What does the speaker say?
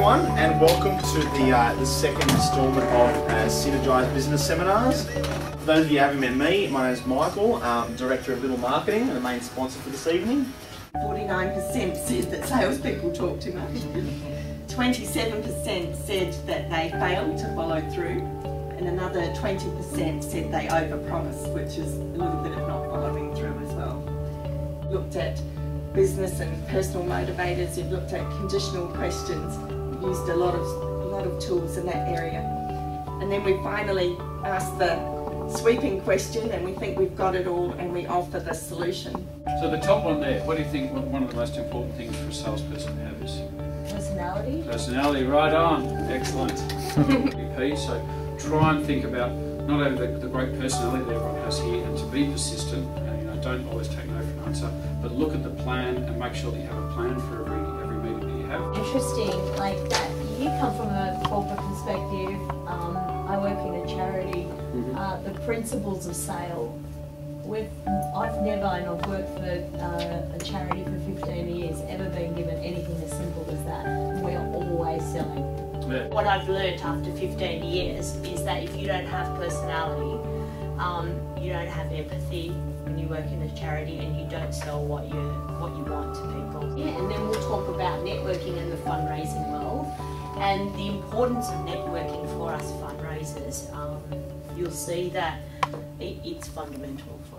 everyone, and welcome to the second instalment of Synergise Business Seminars. For those of you who haven't met me, my name is Michael, Director of Little Marketing and the main sponsor for this evening. 49% said that salespeople talk too much. 27% said that they failed to follow through, and another 20% said they overpromised, which is a little bit of not following through as well. Looked at business and personal motivators, you've looked at conditional questions, used a lot of tools in that area. And then we finally asked the sweeping question, and we think we've got it all, and we offer the solution. So the top one there, what do you think one of the most important things for a salesperson to have is? Personality. Personality, right on. Excellent. So try and think about not only the great personality that everyone has here, and to be persistent, and don't always take no for an answer, but look at the plan and make sure that you have a plan for every meeting that you have. Interesting, like that. You come from a corporate perspective. I work in a charity. The principles of sale. I've never, and I've worked for a charity for 15 years, ever been given anything as simple as that. We're always selling. Yeah. What I've learned after 15 years is that if you don't have personality, you don't have empathy when you work in a charity, and you don't sell what you want to people. Yeah, and then we'll talk about networking in the fundraising world. And the importance of networking for us fundraisers, you'll see that it's fundamental for